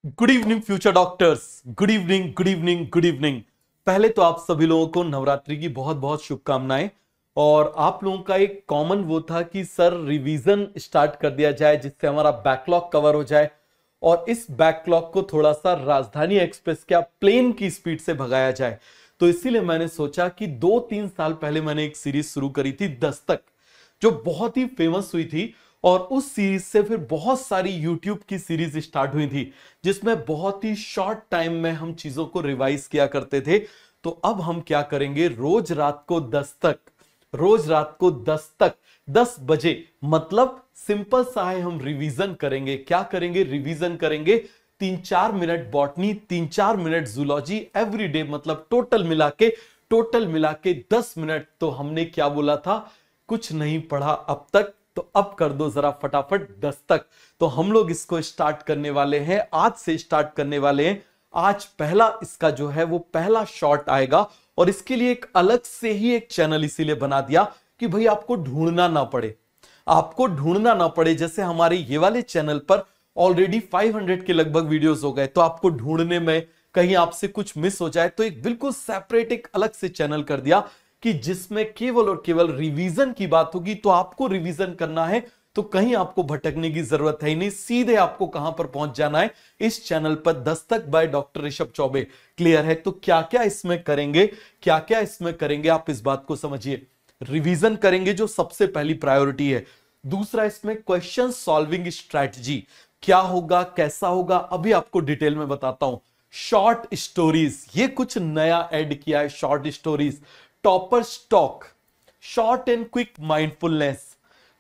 Good evening future doctors. Good evening, good evening, good evening. पहले तो आप सभी लोगों को नवरात्रि की बहुत बहुत शुभकामनाएं। और आप लोगों का एक कॉमन वो था कि सर रिवीजन स्टार्ट कर दिया जाए जिससे हमारा बैकलॉग कवर हो जाए, और इस बैकलॉग को थोड़ा सा राजधानी एक्सप्रेस क्या प्लेन की स्पीड से भगाया जाए। तो इसीलिए मैंने सोचा कि 2-3 साल पहले मैंने एक सीरीज शुरू करी थी दस्तक, जो बहुत ही फेमस हुई थी। और उस सीरीज से फिर बहुत सारी यूट्यूब की सीरीज स्टार्ट हुई थी जिसमें बहुत ही शॉर्ट टाइम में हम चीजों को रिवाइज किया करते थे। तो अब हम क्या करेंगे, रोज रात को दस्तक, रोज रात को दस्तक 10 बजे, मतलब सिंपल सा है, हम रिवीजन करेंगे। क्या करेंगे? रिवीजन करेंगे। 3-4 minute botany, 3-4 minute zoology everyday, मतलब टोटल मिला के 10 मिनट। तो हमने क्या बोला था, कुछ नहीं पढ़ा अब तक, तो अब कर दो जरा फटाफट दस्तक। तो हम लोग इसको स्टार्ट करने वाले हैं, आज से स्टार्ट करने वाले हैं। आज पहला इसका जो है वो पहला शॉट आएगा, और इसके लिए एक अलग से ही एक चैनल इसीलिए बना दिया कि भाई आपको ढूंढना ना पड़े, आपको ढूंढना ना पड़े। जैसे हमारे ये वाले चैनल पर ऑलरेडी 500 के लगभग वीडियोस हो गए, तो आपको ढूंढने में कहीं आपसे कुछ मिस हो जाए तो एक बिल्कुल सेपरेट एक अलग से चैनल कर दिया कि जिसमें केवल और केवल रिवीजन की बात होगी। तो आपको रिवीजन करना है तो कहीं आपको भटकने की जरूरत है ही नहीं, सीधे आपको कहां पर पहुंच जाना है, इस चैनल पर Dastak by doctor Rishabh Choubey. Clear है? तो क्या क्या इसमें करेंगे, क्या क्या इसमें करेंगे, आप इस बात को समझिए। रिवीजन करेंगे जो सबसे पहली प्रायोरिटी है। दूसरा, इसमें क्वेश्चन सॉल्विंग स्ट्रैटेजी क्या होगा, कैसा होगा, अभी आपको डिटेल में बताता हूं। शॉर्ट स्टोरीज, ये कुछ नया ऐड किया है, short stories. Topper stock, short and quick mindfulness,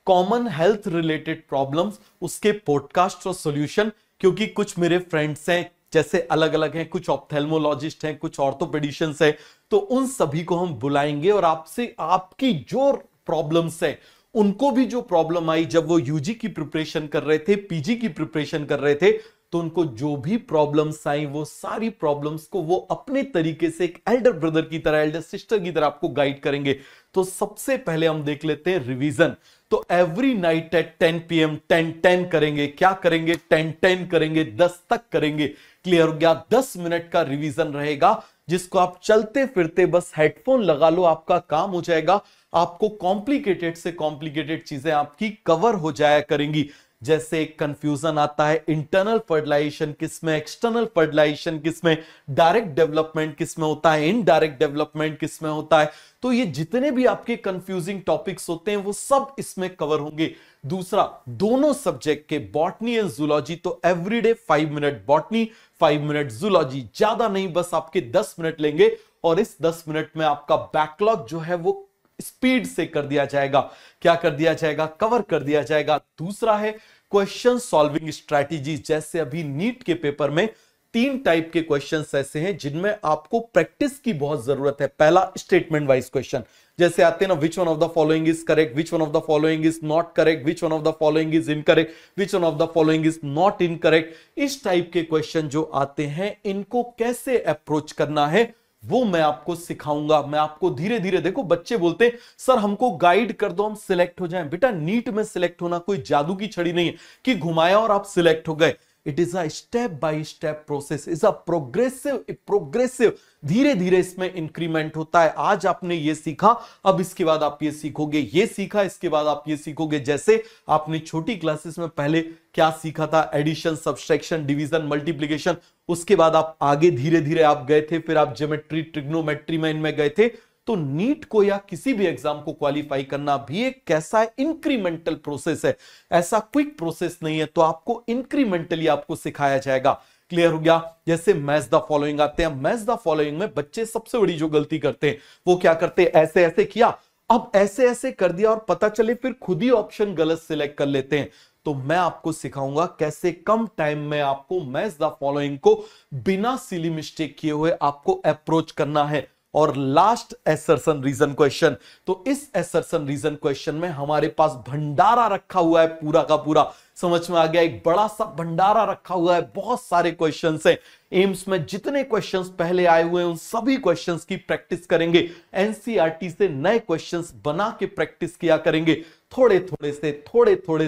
common health related problems, उसके पॉडकास्ट और सॉल्यूशन। क्योंकि कुछ मेरे फ्रेंड्स हैं, जैसे अलग अलग हैं, कुछ ऑप्थेल्मोलॉजिस्ट हैं, कुछ ऑर्थोपेडिशियंस हैं, तो उन सभी को हम बुलाएंगे और आपसे आपकी जो प्रॉब्लम्स है, उनको भी जो प्रॉब्लम आई जब वो यूजी की प्रिपरेशन कर रहे थे, पीजी की प्रिपरेशन कर रहे थे, तो उनको जो भी प्रॉब्लम्स आई, वो सारी प्रॉब्लम्स को वो अपने तरीके से एक एल्डर ब्रदर की तरह, एल्डर सिस्टर की तरह आपको गाइड करेंगे। तो सबसे पहले हम देख लेते हैं रिवीजन। तो एवरी नाइट एट 10 PM 10-10 करेंगे। क्या करेंगे? 10-10 करेंगे, 10 तक करेंगे। क्लियर हो गया? 10 मिनट का रिवीजन रहेगा जिसको आप चलते फिरते बस हेडफोन लगा लो, आपका काम हो जाएगा। आपको कॉम्प्लिकेटेड से कॉम्प्लिकेटेड चीजें आपकी कवर हो जाया करेंगी। जैसे कंफ्यूजन आता है, इंटरनल फर्टिलाइजेशन किसमें, एक्सटर्नल फर्टिलाइजेशन किसमें, डायरेक्ट डेवलपमेंट किसमें होता है, इनडायरेक्ट डेवलपमेंट किसमें होता है। तो ये जितने भी आपके कंफ्यूजिंग टॉपिक्स होते हैं वो सब इसमें कवर होंगे। दूसरा, दोनों सब्जेक्ट के बॉटनी एंड जूलॉजी, तो everyday 5 minute botany, 5 minute zoology, ज्यादा नहीं, बस आपके 10 मिनट लेंगे। और इस 10 मिनट में आपका बैकलॉग जो है वो स्पीड से कर दिया जाएगा। क्या कर दिया जाएगा? कवर कर दिया जाएगा। दूसरा है क्वेश्चन सॉल्विंग स्ट्रैटेजी। जैसे अभी नीट के पेपर में 3 टाइप के क्वेश्चंस ऐसे हैं जिनमें आपको प्रैक्टिस की बहुत जरूरत है। पहला, स्टेटमेंट वाइज क्वेश्चन, जैसे आते हैं ना, which one of the following is correct, which one of the following is not correct, which one of the following is incorrect, which one of the following is not incorrect. इस type के question जो आते हैं, इनको कैसे approach करना है वो मैं आपको सिखाऊंगा। मैं आपको धीरे धीरे, देखो बच्चे बोलते हैं सर हमको गाइड कर दो, हम सिलेक्ट हो जाएं। बेटा, नीट में सिलेक्ट होना कोई जादू की छड़ी नहीं है कि घुमाया और आप सिलेक्ट हो गए। It is a step by step process, is a progressive, धीरे धीरे इसमें इंक्रीमेंट होता है। आज आपने ये सीखा, अब इसके बाद आप ये सीखोगे, ये सीखा, इसके बाद आप ये सीखोगे। जैसे आपने छोटी क्लासेस में पहले क्या सीखा था, एडिशन, सब्सट्रैक्शन, डिवीजन, मल्टीप्लिकेशन, उसके बाद आप आगे धीरे धीरे आप गए थे, फिर आप ज्योमेट्री, ट्रिग्नोमेट्री में इनमें गए थे। तो नीट को या किसी भी एग्जाम को क्वालिफाई करना भी एक कैसा है, इंक्रीमेंटल प्रोसेस है, ऐसा क्विक प्रोसेस नहीं है। तो आपको इंक्रीमेंटली आपको सिखाया जाएगा। क्लियर हो गया? जैसे मैच द फॉलोइंग आते हैं, मैच द फॉलोइंग में बच्चे सबसे बड़ी जो गलती करते हैं वो क्या करते हैं, ऐसे ऐसे किया, अब ऐसे ऐसे कर दिया और पता चले फिर खुद ही ऑप्शन गलत सिलेक्ट कर लेते हैं। तो मैं आपको सिखाऊंगा कैसे कम टाइम में आपको मैच द फॉलोइंग को बिना सिली मिस्टेक किए हुए आपको अप्रोच करना है। और लास्ट, एसर्शन रीजन क्वेश्चन। तो इस एसर्शन रीजन क्वेश्चन में हमारे पास भंडारा रखा हुआ है पूरा का पूरा। समझ में आ गया। एक बड़ा सा भंडारा रखा हुआ है, बहुत सारे क्वेश्चंस हैं। एम्स में जितने क्वेश्चंस पहले आए हुए हैं उन सभी क्वेश्चंस की प्रैक्टिस करेंगे। एनसीईआरटी से नए क्वेश्चंस बना के प्रैक्टिस किया करेंगे। थोड़े थोड़े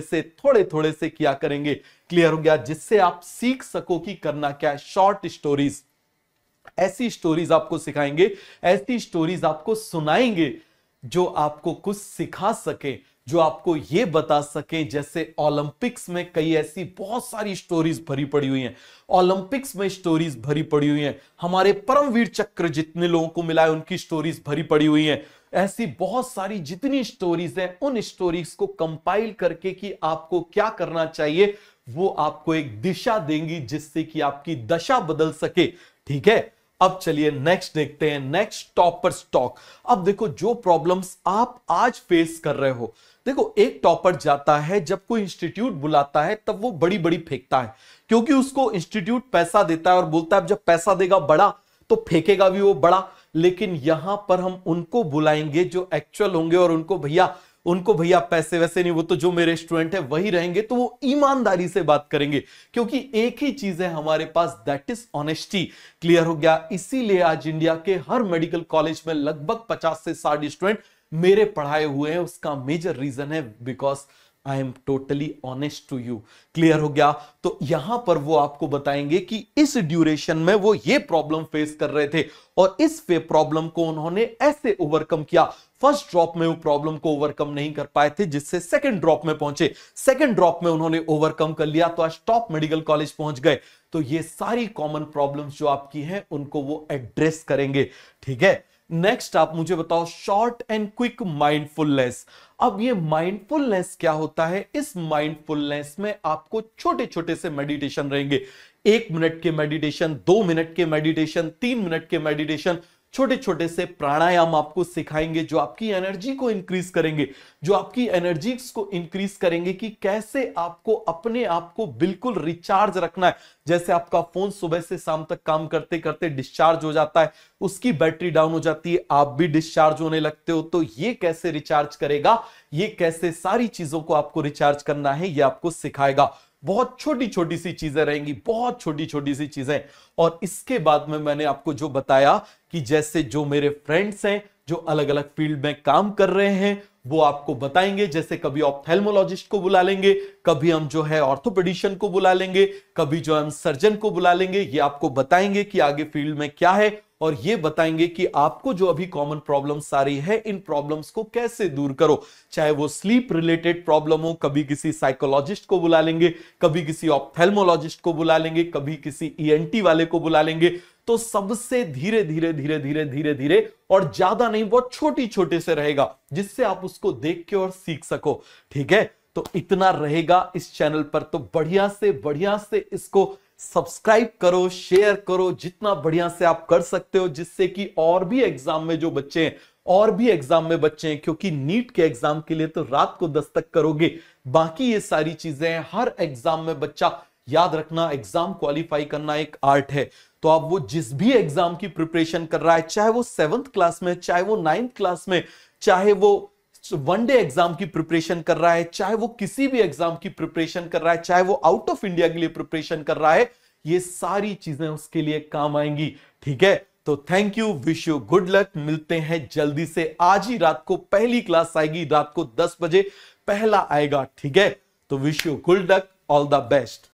से किया करेंगे। क्लियर हो गया? जिससे आप सीख सको कि करना क्या है। शॉर्ट स्टोरीज, ऐसी स्टोरीज आपको सिखाएंगे, ऐसी स्टोरीज आपको सुनाएंगे जो आपको कुछ सिखा सके, जो आपको यह बता सके। जैसे ओलंपिक्स में कई ऐसी बहुत सारी स्टोरीज भरी पड़ी हुई हैं, ओलंपिक्स में स्टोरीज भरी पड़ी हुई हैं। हमारे परमवीर चक्र जितने लोगों को मिला है उनकी स्टोरीज भरी पड़ी हुई हैं। ऐसी बहुत सारी जितनी स्टोरीज हैं उन स्टोरीज को कंपाइल करके कि आपको क्या करना चाहिए वो आपको एक दिशा देंगी जिससे कि आपकी दशा बदल सके। ठीक है, अब चलिए नेक्स्ट देखते हैं। Next topper stock. अब देखो जो प्रॉब्लम्स आप आज फेस कर रहे हो, देखो एक टॉपर जाता है जब कोई इंस्टीट्यूट बुलाता है तब वो बड़ी बड़ी फेंकता है, क्योंकि उसको इंस्टीट्यूट पैसा देता है और बोलता है जब पैसा देगा बड़ा तो फेंकेगा भी वो बड़ा। लेकिन यहां पर हम उनको बुलाएंगे जो एक्चुअल होंगे और उनको भैया पैसे वैसे नहीं, वो तो जो मेरे स्टूडेंट है वही रहेंगे, तो वो ईमानदारी से बात करेंगे, क्योंकि एक ही चीज है हमारे पास, दैट इज ऑनेस्टी। क्लियर हो गया? इसीलिए आज इंडिया के हर मेडिकल कॉलेज में लगभग 50 से 60 स्टूडेंट मेरे पढ़ाए हुए हैं। उसका मेजर रीजन है because I am totally honest to you. Clear हो गया? तो यहां पर वो आपको बताएंगे कि इस ड्यूरेशन में वो ये प्रॉब्लम फेस कर रहे थे और इस प्रॉब्लम को उन्होंने ऐसे ओवरकम किया। फर्स्ट ड्रॉप में वो प्रॉब्लम को ओवरकम नहीं कर पाए थे, जिससे सेकंड ड्रॉप में पहुंचे, सेकंड ड्रॉप में उन्होंने ओवरकम कर लिया तो आज टॉप मेडिकल कॉलेज पहुंच गए। तो ये सारी कॉमन प्रॉब्लम्स जो आपकी हैं उनको वो एड्रेस करेंगे। ठीक है, नेक्स्ट आप मुझे बताओ शॉर्ट एंड क्विक माइंडफुलनेस। अब ये माइंडफुलनेस क्या होता है? इस माइंडफुलनेस में आपको छोटे छोटे से मेडिटेशन रहेंगे। 1 मिनट के मेडिटेशन, 2 मिनट के मेडिटेशन, 3 मिनट के मेडिटेशन, छोटे छोटे से प्राणायाम आपको सिखाएंगे जो आपकी एनर्जी को इंक्रीज करेंगे, जो आपकी एनर्जीज को इंक्रीज करेंगे कि कैसे आपको अपने आप को बिल्कुल रिचार्ज रखना है। जैसे आपका फोन सुबह से शाम तक काम करते करते डिस्चार्ज हो जाता है, उसकी बैटरी डाउन हो जाती है, आप भी डिस्चार्ज होने लगते हो, तो ये कैसे रिचार्ज करेगा, ये कैसे सारी चीजों को आपको रिचार्ज करना है, ये आपको सिखाएगा। बहुत छोटी छोटी सी चीजें रहेंगी, बहुत छोटी छोटी सी चीजें। और इसके बाद में मैंने आपको जो बताया कि जैसे जो मेरे फ्रेंड्स हैं जो अलग अलग फील्ड में काम कर रहे हैं वो आपको बताएंगे। जैसे कभी ऑप्थेल्मोलॉजिस्ट को बुला लेंगे, कभी हम जो है ऑर्थोपेडिशियन को बुला लेंगे, कभी जो हम सर्जन को बुला लेंगे। ये आपको बताएंगे कि आगे फील्ड में क्या है और ये बताएंगे कि आपको जो अभी कॉमन प्रॉब्लम्स आ रही है इन प्रॉब्लम्स को कैसे दूर करो। चाहे वो स्लीप रिलेटेड प्रॉब्लम हो, कभी किसी साइकोलॉजिस्ट को बुला लेंगे, कभी किसी ऑप्थेल्मोलॉजिस्ट को बुला लेंगे, कभी किसी ईएनटी वाले को बुला लेंगे। तो सबसे धीरे धीरे धीरे धीरे धीरे धीरे और ज्यादा नहीं, बहुत छोटी छोटे से रहेगा जिससे आप उसको देख के और सीख सको। ठीक है, तो इतना रहेगा इस चैनल पर। तो बढ़िया से इसको सब्सक्राइब करो, शेयर करो, जितना बढ़िया से आप कर सकते हो, जिससे कि और भी एग्जाम में जो बच्चे हैं, और भी एग्जाम में बच्चे हैं, क्योंकि नीट के एग्जाम के लिए तो रात को दस्तक करोगे, बाकी ये सारी चीजें हैं। हर एग्जाम में बच्चा याद रखना, एग्जाम क्वालिफाई करना एक आर्ट है। तो अब वो जिस भी एग्जाम की प्रिपरेशन कर रहा है, चाहे वो 7th क्लास में, चाहे वो 9th क्लास में, चाहे वो वनडे एग्जाम की प्रिपरेशन कर रहा है, चाहे वो किसी भी एग्जाम की प्रिपरेशन कर रहा है, चाहे वो आउट ऑफ इंडिया के लिए प्रिपरेशन कर रहा है, ये सारी चीजें उसके लिए काम आएंगी। ठीक है, तो thank you, wish you good luck. मिलते हैं जल्दी से। आज ही रात को पहली क्लास आएगी, रात को 10 बजे पहला आएगा। ठीक है, तो wish you good luck, all the best.